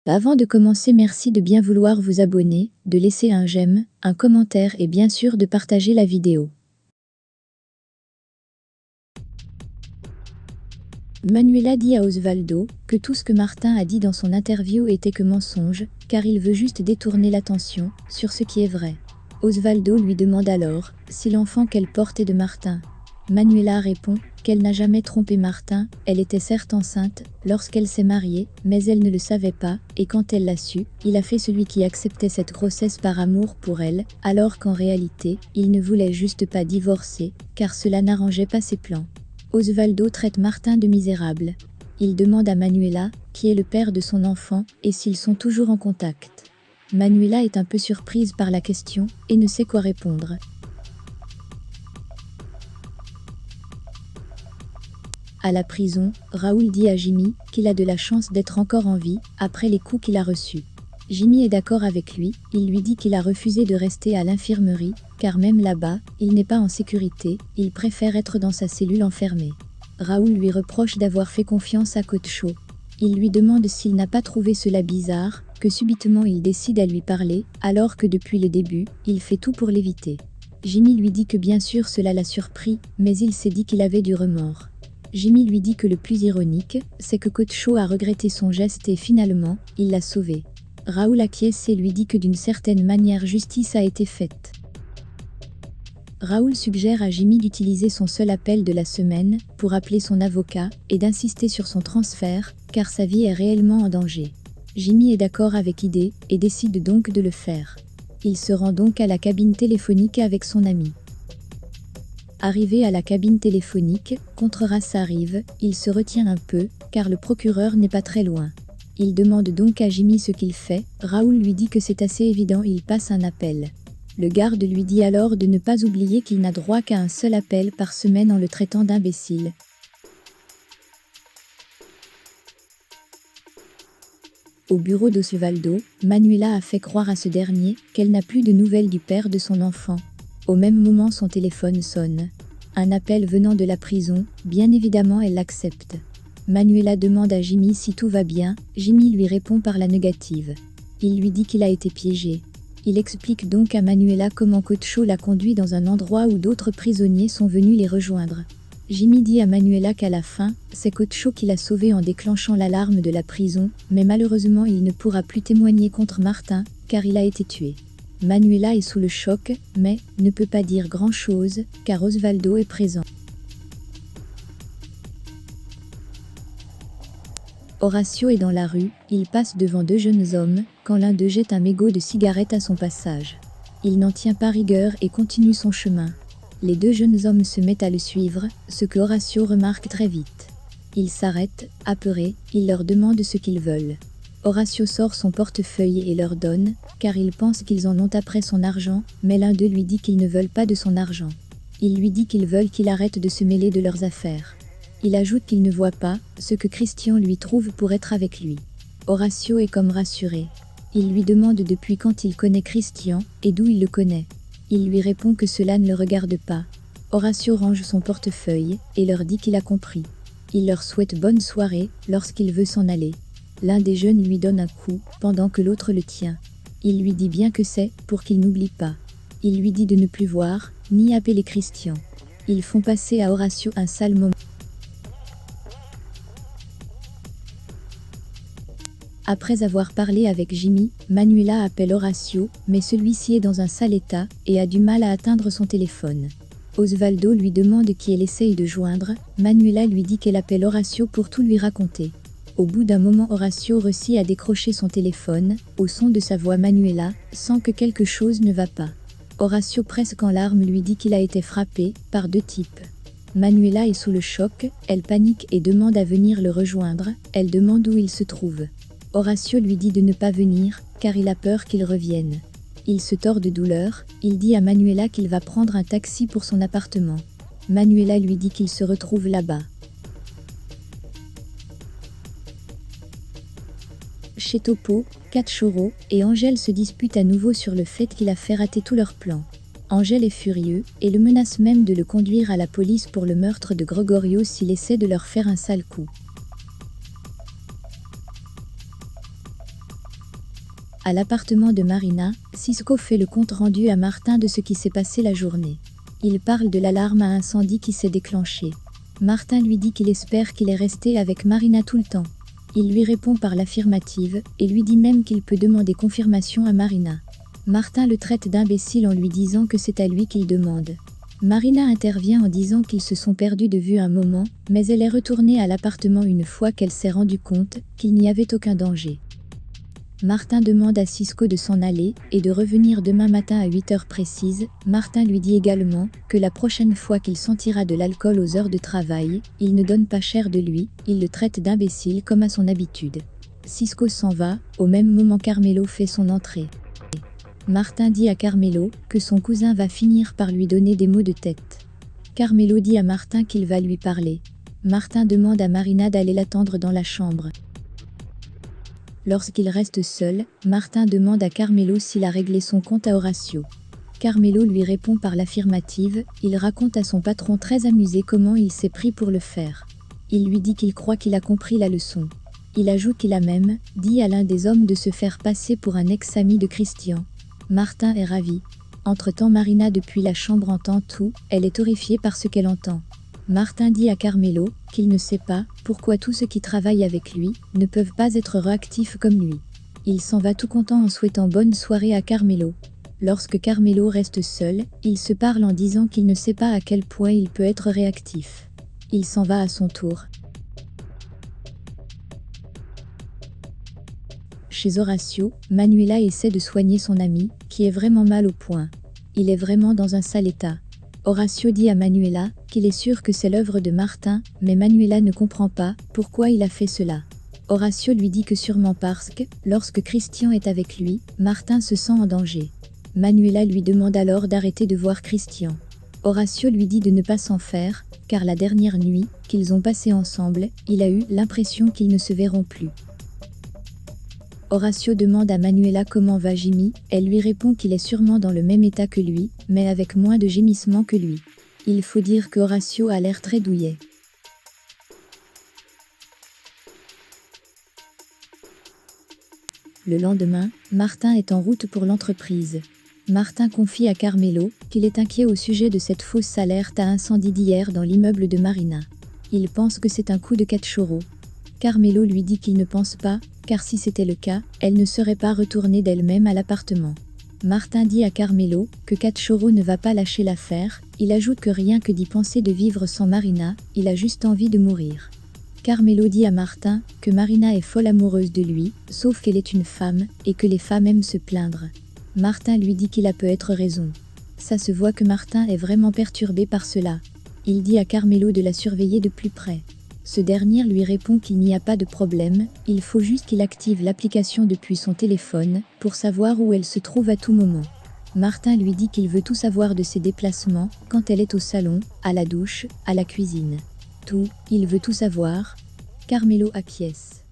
Avant de commencer, merci de bien vouloir vous abonner, de laisser un j'aime, un commentaire et bien sûr de partager la vidéo. Manuela dit à Osvaldo que tout ce que Martin a dit dans son interview était que mensonge, car il veut juste détourner l'attention sur ce qui est vrai. Osvaldo lui demande alors si l'enfant qu'elle porte est de Martin. Manuela répond qu'elle n'a jamais trompé Martin, elle était certes enceinte lorsqu'elle s'est mariée, mais elle ne le savait pas, et quand elle l'a su, il a fait celui qui acceptait cette grossesse par amour pour elle, alors qu'en réalité, il ne voulait juste pas divorcer, car cela n'arrangeait pas ses plans. Osvaldo traite Martin de misérable. Il demande à Manuela qui est le père de son enfant et s'ils sont toujours en contact. Manuela est un peu surprise par la question et ne sait quoi répondre. À la prison, Raoul dit à Jimmy qu'il a de la chance d'être encore en vie après les coups qu'il a reçus. Jimmy est d'accord avec lui, il lui dit qu'il a refusé de rester à l'infirmerie, car même là-bas, il n'est pas en sécurité, il préfère être dans sa cellule enfermée. Raoul lui reproche d'avoir fait confiance à Coach. Il lui demande s'il n'a pas trouvé cela bizarre, que subitement il décide à lui parler, alors que depuis le début, il fait tout pour l'éviter. Jimmy lui dit que bien sûr cela l'a surpris, mais il s'est dit qu'il avait du remords. Jimmy lui dit que le plus ironique, c'est que Coach a regretté son geste et finalement, il l'a sauvé. Raoul acquiesce et lui dit que d'une certaine manière justice a été faite. Raoul suggère à Jimmy d'utiliser son seul appel de la semaine pour appeler son avocat et d'insister sur son transfert, car sa vie est réellement en danger. Jimmy est d'accord avec l'idée et décide donc de le faire. Il se rend donc à la cabine téléphonique avec son ami. Arrivé à la cabine téléphonique, Contreras arrive, il se retient un peu, car le procureur n'est pas très loin. Il demande donc à Jimmy ce qu'il fait, Raoul lui dit que c'est assez évident, il passe un appel. Le garde lui dit alors de ne pas oublier qu'il n'a droit qu'à un seul appel par semaine en le traitant d'imbécile. Au bureau d'Osvaldo, Manuela a fait croire à ce dernier qu'elle n'a plus de nouvelles du père de son enfant. Au même moment son téléphone sonne. Un appel venant de la prison, bien évidemment elle l'accepte. Manuela demande à Jimmy si tout va bien, Jimmy lui répond par la négative. Il lui dit qu'il a été piégé. Il explique donc à Manuela comment Coach l'a conduit dans un endroit où d'autres prisonniers sont venus les rejoindre. Jimmy dit à Manuela qu'à la fin, c'est Coach qui l'a sauvé en déclenchant l'alarme de la prison, mais malheureusement il ne pourra plus témoigner contre Martin, car il a été tué. Manuela est sous le choc, mais ne peut pas dire grand-chose, car Osvaldo est présent. Horacio est dans la rue, il passe devant deux jeunes hommes, quand l'un d'eux jette un mégot de cigarette à son passage. Il n'en tient pas rigueur et continue son chemin. Les deux jeunes hommes se mettent à le suivre, ce que Horacio remarque très vite. Il s'arrête, apeuré, il leur demande ce qu'ils veulent. Horacio sort son portefeuille et leur donne, car il pense qu'ils en ont après son argent, mais l'un d'eux lui dit qu'ils ne veulent pas de son argent. Il lui dit qu'ils veulent qu'il arrête de se mêler de leurs affaires. Il ajoute qu'il ne voit pas ce que Christian lui trouve pour être avec lui. Horacio est comme rassuré. Il lui demande depuis quand il connaît Christian et d'où il le connaît. Il lui répond que cela ne le regarde pas. Horacio range son portefeuille et leur dit qu'il a compris. Il leur souhaite bonne soirée lorsqu'il veut s'en aller. L'un des jeunes lui donne un coup pendant que l'autre le tient. Il lui dit bien que c'est pour qu'il n'oublie pas. Il lui dit de ne plus voir ni appeler Christian. Ils font passer à Horacio un sale moment. Après avoir parlé avec Jimmy, Manuela appelle Horacio, mais celui-ci est dans un sale état et a du mal à atteindre son téléphone. Osvaldo lui demande qui elle essaye de joindre, Manuela lui dit qu'elle appelle Horacio pour tout lui raconter. Au bout d'un moment Horacio réussit à décrocher son téléphone, au son de sa voix Manuela, sent que quelque chose ne va pas. Horacio presque en larmes lui dit qu'il a été frappé par deux types. Manuela est sous le choc, elle panique et demande à venir le rejoindre, elle demande où il se trouve. Horacio lui dit de ne pas venir, car il a peur qu'il revienne. Il se tord de douleur, il dit à Manuela qu'il va prendre un taxi pour son appartement. Manuela lui dit qu'il se retrouve là-bas. Chez Topo, Cachorro et Angel se disputent à nouveau sur le fait qu'il a fait rater tous leurs plans. Angel est furieux et le menace même de le conduire à la police pour le meurtre de Gregorio s'il essaie de leur faire un sale coup. À l'appartement de Marina, Cisco fait le compte rendu à Martin de ce qui s'est passé la journée. Il parle de l'alarme à incendie qui s'est déclenchée. Martin lui dit qu'il espère qu'il est resté avec Marina tout le temps. Il lui répond par l'affirmative et lui dit même qu'il peut demander confirmation à Marina. Martin le traite d'imbécile en lui disant que c'est à lui qu'il demande. Marina intervient en disant qu'ils se sont perdus de vue un moment, mais elle est retournée à l'appartement une fois qu'elle s'est rendue compte qu'il n'y avait aucun danger. Martin demande à Cisco de s'en aller et de revenir demain matin à 8 heures précises. Martin lui dit également que la prochaine fois qu'il sentira de l'alcool aux heures de travail, il ne donne pas cher de lui, il le traite d'imbécile comme à son habitude. Cisco s'en va, au même moment Carmelo fait son entrée. Martin dit à Carmelo que son cousin va finir par lui donner des maux de tête. Carmelo dit à Martin qu'il va lui parler. Martin demande à Marina d'aller l'attendre dans la chambre. Lorsqu'il reste seul, Martin demande à Carmelo s'il a réglé son compte à Horacio. Carmelo lui répond par l'affirmative, il raconte à son patron très amusé comment il s'est pris pour le faire. Il lui dit qu'il croit qu'il a compris la leçon. Il ajoute qu'il a même dit à l'un des hommes de se faire passer pour un ex-ami de Christian. Martin est ravi. Entre-temps Marina depuis la chambre entend tout, elle est horrifiée par ce qu'elle entend. Martin dit à Carmelo qu'il ne sait pas pourquoi tous ceux qui travaillent avec lui ne peuvent pas être réactifs comme lui. Il s'en va tout content en souhaitant bonne soirée à Carmelo. Lorsque Carmelo reste seul, il se parle en disant qu'il ne sait pas à quel point il peut être réactif. Il s'en va à son tour. Chez Horacio, Manuela essaie de soigner son ami, qui est vraiment mal au point. Il est vraiment dans un sale état. Horacio dit à Manuela qu'il est sûr que c'est l'œuvre de Martin, mais Manuela ne comprend pas pourquoi il a fait cela. Horacio lui dit que sûrement parce que, lorsque Christian est avec lui, Martin se sent en danger. Manuela lui demande alors d'arrêter de voir Christian. Horacio lui dit de ne pas s'en faire, car la dernière nuit qu'ils ont passée ensemble, il a eu l'impression qu'ils ne se verront plus. Horacio demande à Manuela comment va Jimmy, elle lui répond qu'il est sûrement dans le même état que lui, mais avec moins de gémissements que lui. Il faut dire que Horacio a l'air très douillet. Le lendemain, Martin est en route pour l'entreprise. Martin confie à Carmelo qu'il est inquiet au sujet de cette fausse alerte à incendie d'hier dans l'immeuble de Marina. Il pense que c'est un coup de cachorro. Carmelo lui dit qu'il ne pense pas, car si c'était le cas, elle ne serait pas retournée d'elle-même à l'appartement. Martin dit à Carmelo que Cachorro ne va pas lâcher l'affaire, il ajoute que rien que d'y penser de vivre sans Marina, il a juste envie de mourir. Carmelo dit à Martin que Marina est folle amoureuse de lui, sauf qu'elle est une femme, et que les femmes aiment se plaindre. Martin lui dit qu'il a peut-être raison. Ça se voit que Martin est vraiment perturbé par cela. Il dit à Carmelo de la surveiller de plus près. Ce dernier lui répond qu'il n'y a pas de problème, il faut juste qu'il active l'application depuis son téléphone pour savoir où elle se trouve à tout moment. Martin lui dit qu'il veut tout savoir de ses déplacements, quand elle est au salon, à la douche, à la cuisine. Tout, il veut tout savoir. Carmelo acquiesce.